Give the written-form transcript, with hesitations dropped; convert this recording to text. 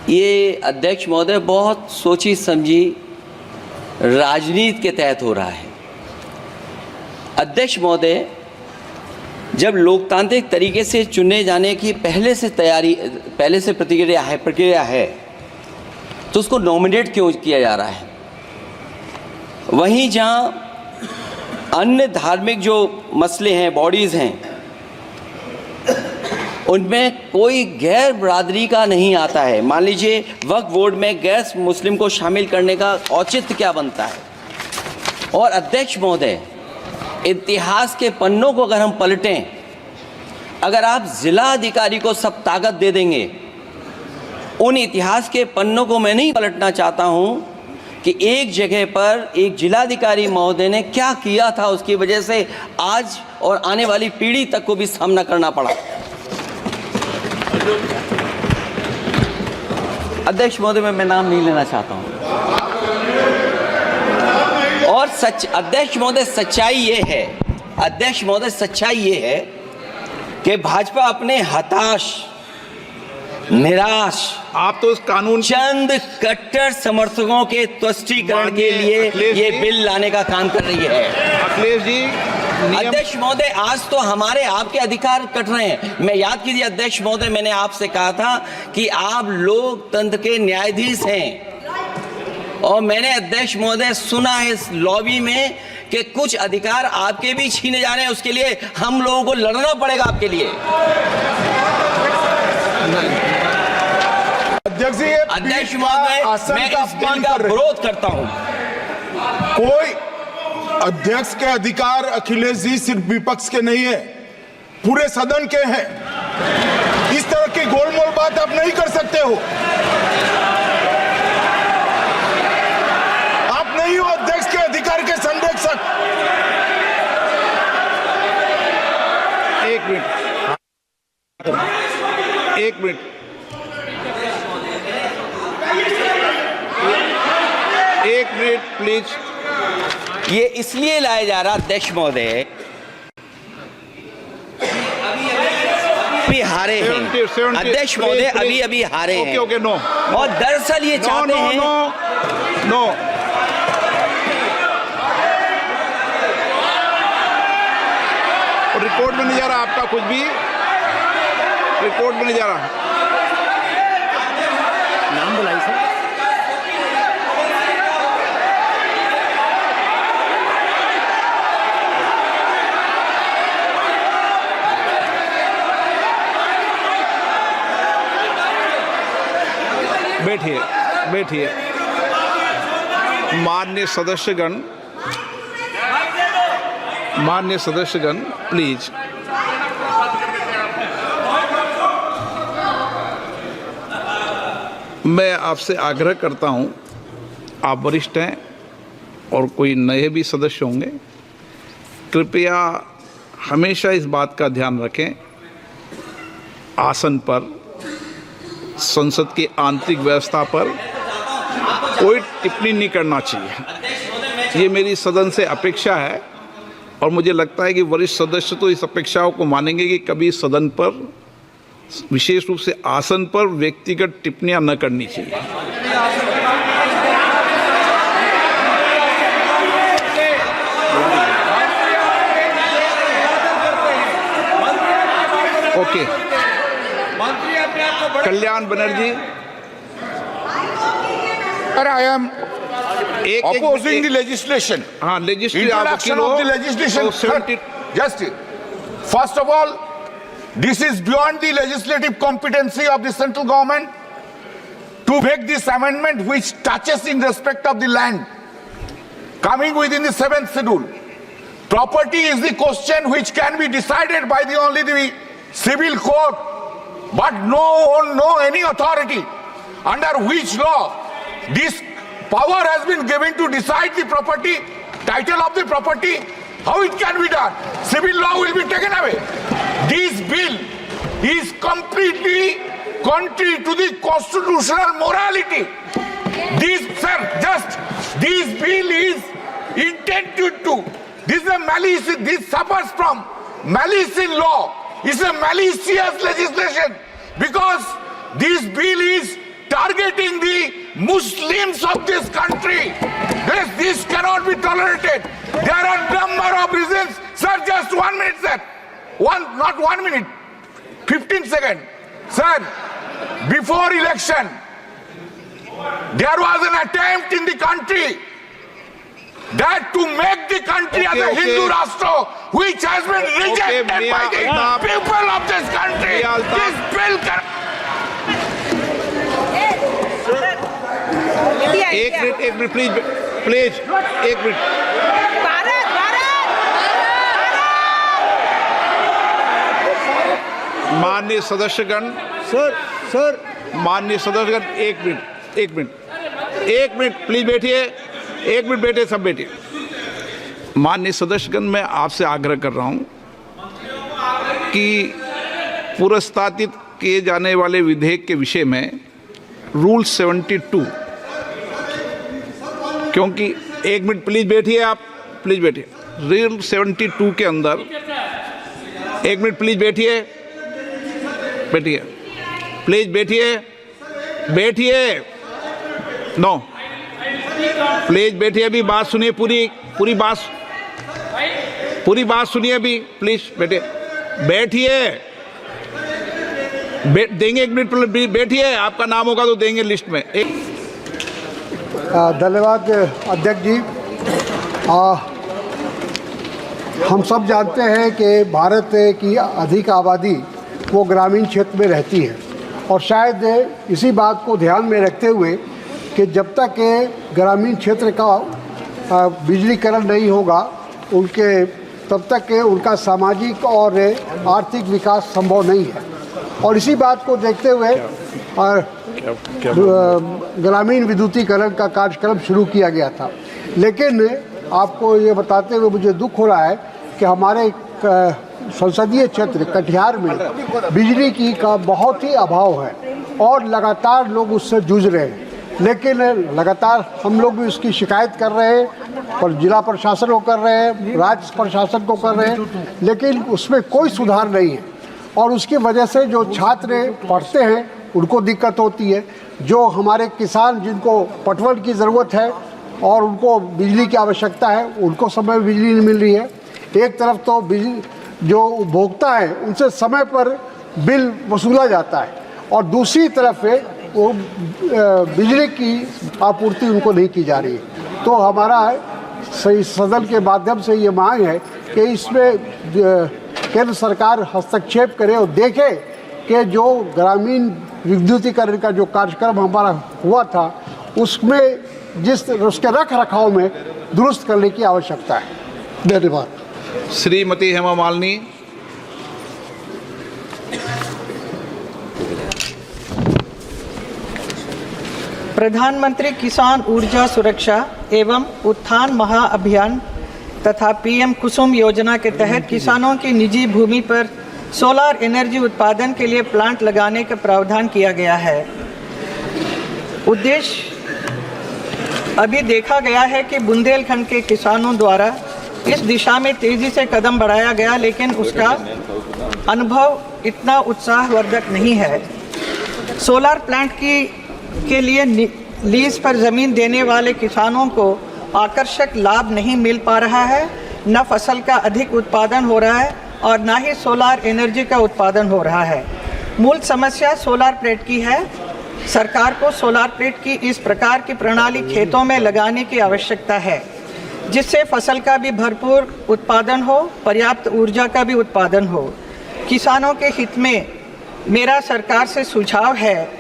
ये अध्यक्ष महोदय बहुत सोची समझी राजनीति के तहत हो रहा है। अध्यक्ष महोदय, जब लोकतांत्रिक तरीके से चुने जाने की पहले से प्रक्रिया है तो उसको नॉमिनेट क्यों किया जा रहा है? वहीं जहां अन्य धार्मिक जो मसले हैं, बॉडीज़ हैं, उनमें कोई गैर बरादरी का नहीं आता है। मान लीजिए वक्फ बोर्ड में गैर मुस्लिम को शामिल करने का औचित्य क्या बनता है? और अध्यक्ष महोदय, इतिहास के पन्नों को अगर हम पलटें, अगर आप जिला अधिकारी को सब ताकत दे देंगे, उन इतिहास के पन्नों को मैं नहीं पलटना चाहता हूं कि एक जगह पर एक जिलाधिकारी महोदय ने क्या किया था, उसकी वजह से आज और आने वाली पीढ़ी तक को भी सामना करना पड़ा। अध्यक्ष महोदय, मैं नाम नहीं लेना चाहता हूं। और अध्यक्ष महोदय, सच्चाई ये है कि भाजपा अपने हताश, निराश, आप तो उस कानून चंद कट्टर समर्थकों के तुष्टीकरण के लिए ये बिल लाने का काम कर रही है। अखिलेश जी, अध्यक्ष महोदय, आज तो हमारे आपके अधिकार कट रहे हैं। मैं याद कीजिए अध्यक्ष महोदय, मैंने आपसे कहा था कि आप लोकतंत्र के न्यायाधीश हैं, और मैंने अध्यक्ष महोदय सुना है इस लॉबी में कि कुछ अधिकार आपके भी छीने जा रहे हैं। उसके लिए हम लोगों को लड़ना पड़ेगा आपके लिए। अध्यक्ष महोदय, मैं इस बिल का विरोध करता हूं। कोई अध्यक्ष के अधिकार अखिलेश जी सिर्फ विपक्ष के नहीं है, पूरे सदन के हैं। इस तरह की गोलमोल बात आप नहीं कर सकते हो। आप नहीं हो अध्यक्ष के अधिकार के संरक्षक। एक मिनट प्लीज। ये इसलिए लाया जा रहा अध्यक्ष महोदय, अभी हारे हैं अध्यक्ष महोदय, अभी हारे हैं। Okay, no. और दरअसल ये चाहते हैं नो। रिकॉर्ड में नहीं जा रहा आपका कुछ भी, रिकॉर्ड में नहीं जा रहा। नाम बुलाई सर। बैठिए। माननीय सदस्यगण, प्लीज। मैं आपसे आग्रह करता हूं, आप वरिष्ठ हैं और कोई नए भी सदस्य होंगे, कृपया हमेशा इस बात का ध्यान रखें, आसन पर, संसद की आंतरिक व्यवस्था पर कोई टिप्पणी नहीं करना चाहिए। ये मेरी सदन से अपेक्षा है, और मुझे लगता है कि वरिष्ठ सदस्य तो इस अपेक्षाओं को मानेंगे कि कभी सदन पर, विशेष रूप से आसन पर, व्यक्तिगत टिप्पणियां न करनी चाहिए। Okay. Kalyan Banerjee, I am opposing the legislation. हाँ, Introduction of the legislation. Just first of all, this is beyond the legislative competency of the central government to make this amendment which touches in respect of the land coming within the 7th schedule. Property is the question which can be decided by only the civil court, but no any authority under which law this power has been given to decide the property, title of the property, how it can be done. Civil law will be taken away. This bill is completely contrary to the constitutional morality. This bill is intended to, this is a malice, this suffers from malice in law. It's a malicious legislation because this bill is targeting the Muslims of this country. This cannot be tolerated. There are number of reasons. Sir, just 1 minute, sir. Not 1 minute, 15 seconds. Sir, before election, there was an attempt in the country that to make the country as a Hindu Rashtra, which has been rejected by the people of this country. This bill एक minute please एक minute. माननीय सदस्यगण, sir माननीय सदस्यगण, एक minute please बैठिए, एक minute बैठे, सब बैठिए। माननीय सदस्यगण, मैं आपसे आग्रह कर रहा हूं कि पुरस्तावित किए जाने वाले विधेयक के विषय में रूल 72, क्योंकि एक मिनट प्लीज बैठिए, आप प्लीज बैठिए। रूल 72 के अंदर, एक मिनट प्लीज बैठिए, प्लीज बैठिए, नो प्लीज बैठिए, अभी बात सुनिए, पूरी बात सुनिए, अभी प्लीज बैठिए, देंगे 1 मिनट, बैठिए, आपका नाम होगा तो देंगे लिस्ट में। धन्यवाद अध्यक्ष जी। हम सब जानते हैं कि भारत की अधिक आबादी वो ग्रामीण क्षेत्र में रहती है, और शायद इसी बात को ध्यान में रखते हुए कि जब तक ग्रामीण क्षेत्र का बिजलीकरण नहीं होगा तब तक उनका सामाजिक और आर्थिक विकास संभव नहीं है। और इसी बात को देखते हुए ग्रामीण विद्युतीकरण का कार्यक्रम शुरू किया गया था। लेकिन आपको ये बताते हुए मुझे दुख हो रहा है कि हमारे संसदीय क्षेत्र कटिहार में बिजली की का बहुत ही अभाव है, और लगातार लोग उससे जूझ रहे हैं। लेकिन लगातार हम लोग भी उसकी शिकायत कर रहे हैं, और जिला प्रशासन को कर रहे हैं, राज्य प्रशासन को कर रहे हैं, लेकिन उसमें कोई सुधार नहीं है। और उसकी वजह से जो छात्र पढ़ते हैं उनको दिक्कत होती है, जो हमारे किसान जिनको पटवन की ज़रूरत है और उनको बिजली की आवश्यकता है, उनको समय में बिजली नहीं मिल रही है। एक तरफ तो बिजली जो उपभोक्ता है उनसे समय पर बिल वसूला जाता है, और दूसरी तरफ वो बिजली की आपूर्ति उनको नहीं की जा रही है। तो हमारा सदन के माध्यम से ये मांग है कि इसमें केंद्र सरकार हस्तक्षेप करे और देखे कि जो ग्रामीण विद्युतीकरण का जो कार्यक्रम हमारा हुआ था उसमें उसके रख रखाव में दुरुस्त करने की आवश्यकता है। धन्यवाद। श्रीमती हेमा मालिनी। प्रधानमंत्री किसान ऊर्जा सुरक्षा एवं उत्थान महाअभियान तथा पीएम कुसुम योजना के तहत किसानों की निजी भूमि पर सोलर एनर्जी उत्पादन के लिए प्लांट लगाने का प्रावधान किया गया है। उद्देश्य अभी देखा गया है कि बुंदेलखंड के किसानों द्वारा इस दिशा में तेज़ी से कदम बढ़ाया गया, लेकिन उसका अनुभव इतना उत्साहवर्धक नहीं है। सोलर प्लांट के लिए लीज पर ज़मीन देने वाले किसानों को आकर्षक लाभ नहीं मिल पा रहा है, न फसल का अधिक उत्पादन हो रहा है और ना ही सोलर एनर्जी का उत्पादन हो रहा है। मूल समस्या सोलर प्लेट की है। सरकार को सोलर प्लेट की इस प्रकार की प्रणाली खेतों में लगाने की आवश्यकता है, जिससे फसल का भी भरपूर उत्पादन हो, पर्याप्त ऊर्जा का भी उत्पादन हो। किसानों के हित में मेरा सरकार से सुझाव है